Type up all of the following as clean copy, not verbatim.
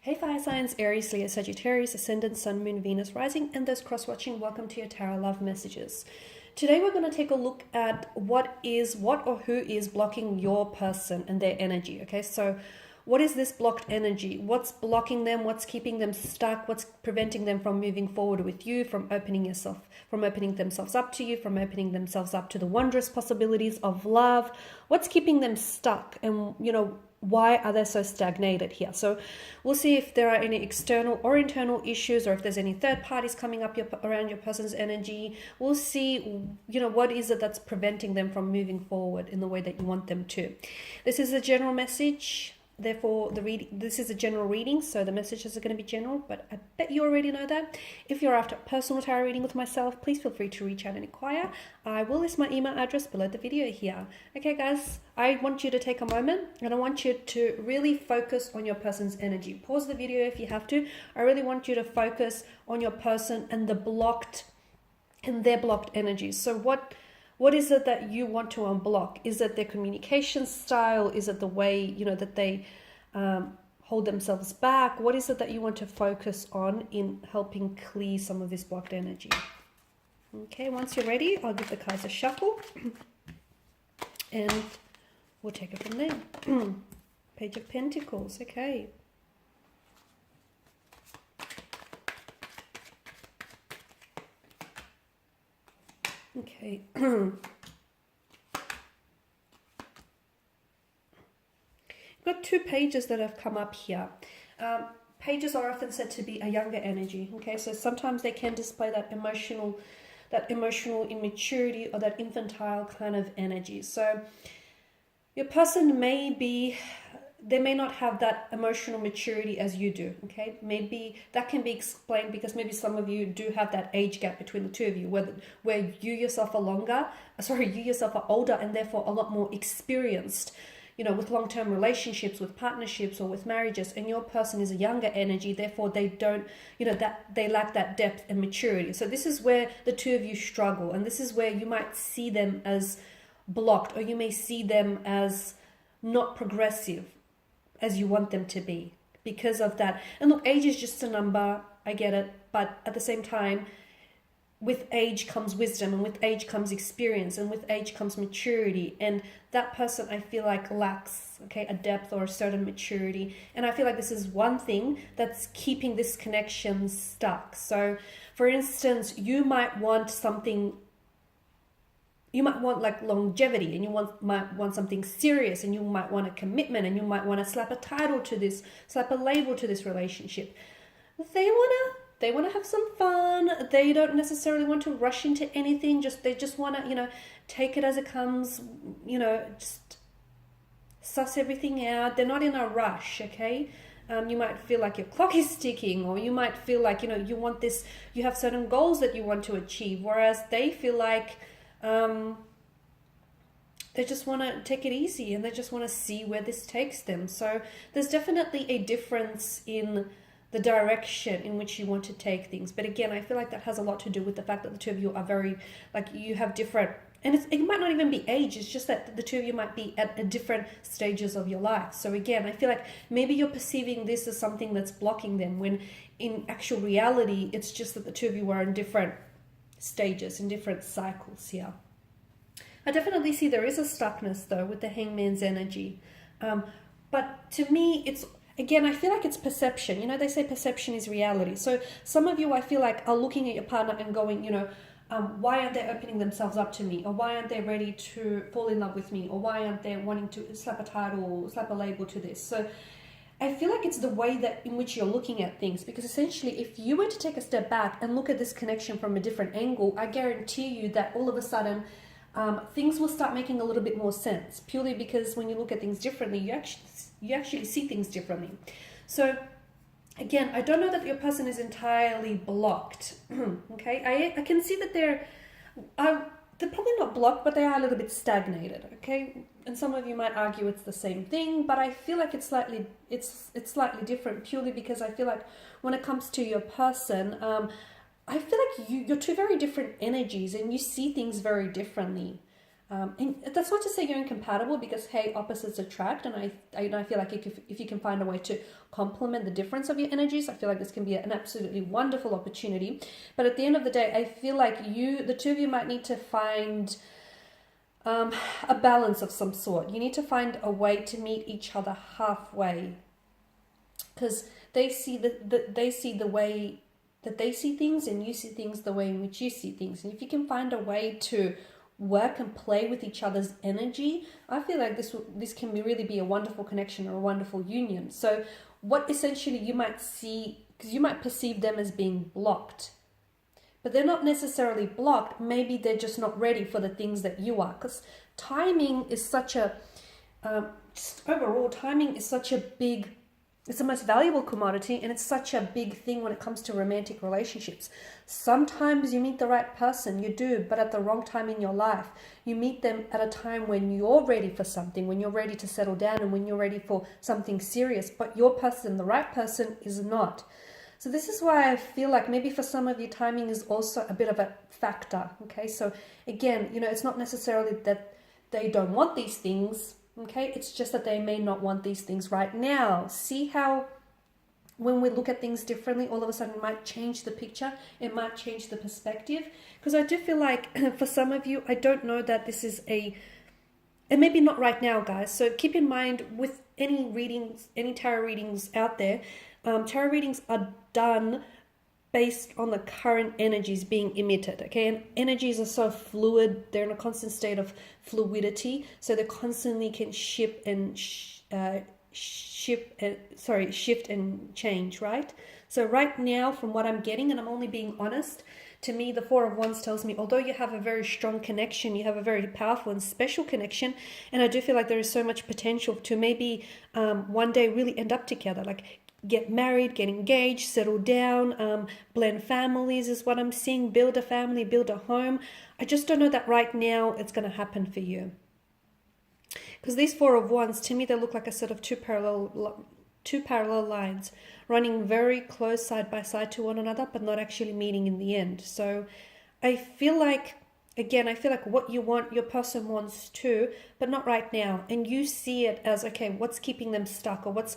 Hey fire signs, Aries, Leo, Sagittarius, Ascendant, Sun, Moon, Venus, Rising, and those cross-watching, welcome to your Tarot Love Messages. Today we're going to take a look at what or who is blocking your person and their energy, okay? So what is this blocked energy? What's blocking them? What's keeping them stuck? What's preventing them from moving forward with you, from opening themselves up to you, from opening themselves up to the wondrous possibilities of love? What's keeping them stuck? And, why are they so stagnated here? So we'll see if there are any external or internal issues, or if there's any third parties coming up around your person's energy. We'll see, what is it that's preventing them from moving forward in the way that you want them to. This is a general message. Therefore, this is a general reading, so the messages are going to be general, but I bet you already know that. If you're after a personal tarot reading with myself, please feel free to reach out and inquire. I will list my email address below the video here. Okay, guys, I want you to take a moment, and I want you to really focus on your person's energy. Pause the video if you have to. I really want you to focus on your person and their blocked energies. So what is it that you want to unblock? Is it their communication style? Is it the way, that they hold themselves back? What is it that you want to focus on in helping clear some of this blocked energy? Okay, once you're ready, I'll give the cards a shuffle and we'll take it from there. Page of Pentacles, okay. Okay. Got two pages that have come up here. Pages are often said to be a younger energy. Okay, so sometimes they can display that emotional immaturity or that infantile kind of energy. So your person they may not have that emotional maturity as you do, okay? Maybe that can be explained because maybe some of you do have that age gap between the two of you, where you yourself are older and therefore a lot more experienced, with long-term relationships, with partnerships, or with marriages, and your person is a younger energy, therefore they don't, that they lack that depth and maturity. So this is where the two of you struggle, and this is where you might see them as blocked, or you may see them as not progressive as you want them to be because of that. And look, age is just a number, I get it, but at the same time, with age comes wisdom, and with age comes experience, and with age comes maturity, and that person, I feel like, lacks a depth or a certain maturity, and I feel like this is one thing that's keeping this connection stuck. So for instance, you might want like longevity, and you might want something serious, and you might want a commitment, and you might want to slap a title to this, slap a label to this relationship. They want to have some fun. They don't necessarily want to rush into anything. They just want to, take it as it comes, just suss everything out. They're not in a rush, okay? You might feel like your clock is ticking, or you might feel like, you want this, you have certain goals that you want to achieve, whereas they feel like they just want to take it easy, and they just want to see where this takes them. So there's definitely a difference in the direction in which you want to take things. But again, I feel like that has a lot to do with the fact that the two of you are very, you have different, and it might not even be age, it's just that the two of you might be at different stages of your life. So again, I feel like maybe you're perceiving this as something that's blocking them, when in actual reality, it's just that the two of you are in different stages, in different cycles here. I definitely see there is a stuckness though with the Hangman's energy. But to me, again, I feel like it's perception. They say perception is reality. So some of you, I feel like, are looking at your partner and going, why aren't they opening themselves up to me? Or why aren't they ready to fall in love with me? Or why aren't they wanting to slap a title or slap a label to this? So I feel like it's the way in which you're looking at things, because essentially if you were to take a step back and look at this connection from a different angle, I guarantee you that all of a sudden things will start making a little bit more sense, purely because when you look at things differently, you actually see things differently. So again, I don't know that your person is entirely blocked. Okay, I can see that they're probably not blocked, but they are a little bit stagnated. Okay, and some of you might argue it's the same thing, but I feel like it's slightly different, purely because I feel like when it comes to your person, I feel like you're two very different energies, and you see things very differently. And that's not to say you're incompatible, because hey, opposites attract, and I feel like if you can find a way to complement the difference of your energies, I feel like this can be an absolutely wonderful opportunity. But at the end of the day, I feel like the two of you might need to find a balance of some sort. You need to find a way to meet each other halfway, because they see the way that they see things, and you see things the way in which you see things. And if you can find a way to work and play with each other's energy, I feel like this can really be a wonderful connection or a wonderful union. So what essentially you might see, because you might perceive them as being blocked, but they're not necessarily blocked. Maybe they're just not ready for the things that you are, because timing is such a overall, timing is such a big, it's the most valuable commodity, and it's such a big thing when it comes to romantic relationships. Sometimes you meet the right person, you do, but at the wrong time in your life. You meet them at a time when you're ready for something, when you're ready to settle down, and when you're ready for something serious, but your person, the right person, is not. So this is why I feel like maybe for some of you, timing is also a bit of a factor, okay? So again, it's not necessarily that they don't want these things, okay? It's just that they may not want these things right now. See how when we look at things differently, all of a sudden it might change the picture, it might change the perspective. Because I do feel like for some of you, I don't know that this is and maybe not right now, guys. So keep in mind with any readings, any tarot readings out there, tarot readings are done based on the current energies being emitted, okay? And energies are so fluid, they're in a constant state of fluidity, so they constantly can shift and change, right? So right now, from what I'm getting, and I'm only being honest, to me, the Four of Wands tells me, although you have a very strong connection, you have a very powerful and special connection, and I do feel like there is so much potential to maybe one day really end up together, like get married, get engaged, settle down, blend families is what I'm seeing, build a family, build a home. I just don't know that right now it's going to happen for you. Because these Four of Wands, to me, they look like a set of two parallel lines running very close side by side to one another, but not actually meeting in the end. So I feel like, again, what you want, your person wants too, but not right now. And you see it as, okay, what's keeping them stuck, or what's,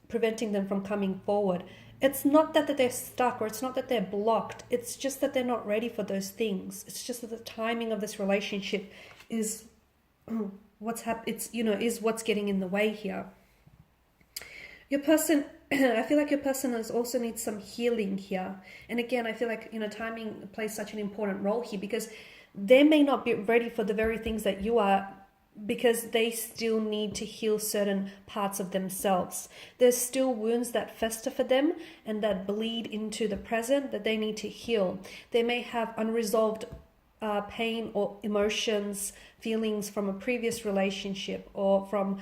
preventing them from coming forward. It's not that they're stuck, or it's not that they're blocked. It's just that they're not ready for those things. It's just that the timing of this relationship is is what's getting in the way here. Your person, I feel like your person also needs some healing here. And again, I feel like, timing plays such an important role here, because they may not be ready for the very things that you are, because they still need to heal certain parts of themselves. There's still wounds that fester for them and that bleed into the present that they need to heal. They may have unresolved pain or emotions, feelings from a previous relationship, or from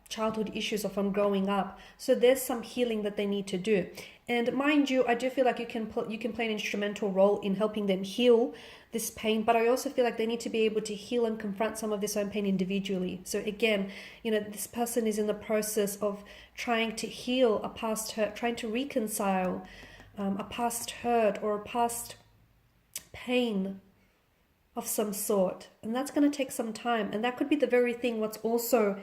childhood issues, or from growing up. So there's some healing that they need to do. And mind you, I do feel like you can play an instrumental role in helping them heal this pain, but I also feel like they need to be able to heal and confront some of this own pain individually. So again, this person is in the process of trying to heal a past hurt, trying to reconcile a past hurt or a past pain of some sort. And that's going to take some time. And that could be the very thing what's also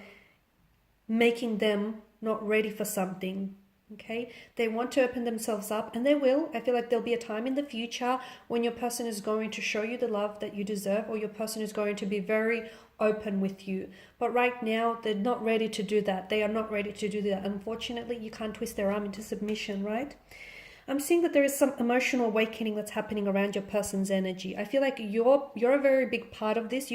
making them not ready for something. Okay, they want to open themselves up, and they will. I feel like there'll be a time in the future when your person is going to show you the love that you deserve, or your person is going to be very open with you. But right now, they're not ready to do that. They are not ready to do that. Unfortunately, you can't twist their arm into submission, right? I'm seeing that there is some emotional awakening that's happening around your person's energy. I feel like you're a very big part of this.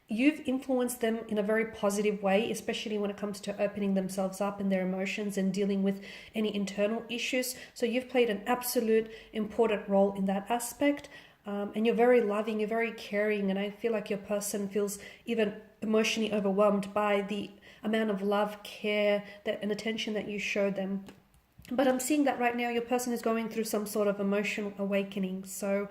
You've influenced them in a very positive way, especially when it comes to opening themselves up and their emotions and dealing with any internal issues. So you've played an absolute important role in that aspect. And you're very loving, you're very caring. And I feel like your person feels even emotionally overwhelmed by the amount of love, care, and attention that you show them. But I'm seeing that right now your person is going through some sort of emotional awakening. So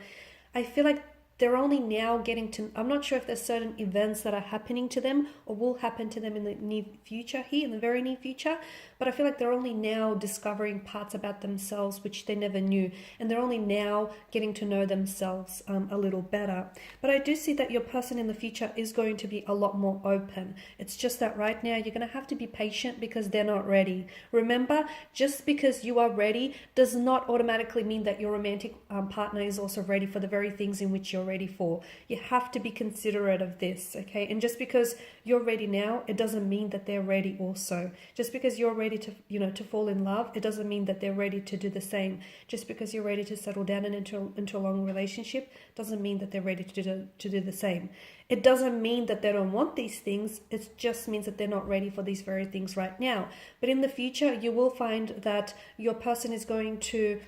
I feel like they're only now getting to, I'm not sure if there's certain events that are happening to them or will happen to them in the near future here, in the very near future, but I feel like they're only now discovering parts about themselves which they never knew, and they're only now getting to know themselves a little better. But I do see that your person in the future is going to be a lot more open. It's just that right now you're going to have to be patient because they're not ready. Remember, just because you are ready does not automatically mean that your romantic partner is also ready for the very things in which you're ready for. You have to be considerate of this, okay? And just because you're ready now, it doesn't mean that they're ready also. Just because you're ready to, to fall in love, it doesn't mean that they're ready to do the same. Just because you're ready to settle down and into a long relationship doesn't mean that they're ready to do the same. It doesn't mean that they don't want these things. It just means that they're not ready for these very things right now. But in the future, you will find that your person is going to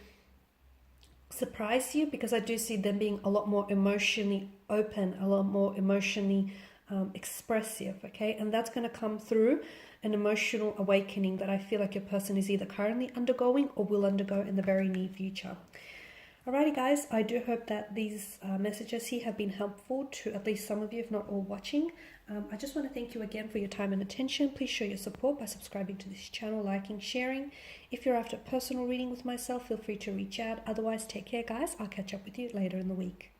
surprise you, because I do see them being a lot more emotionally open, a lot more emotionally expressive, okay? And that's going to come through an emotional awakening that I feel like your person is either currently undergoing or will undergo in the very near future. Alrighty guys, I do hope that these messages here have been helpful to at least some of you, if not all watching. I just want to thank you again for your time and attention. Please show your support by subscribing to this channel, liking, sharing. If you're after a personal reading with myself, feel free to reach out. Otherwise, take care guys. I'll catch up with you later in the week.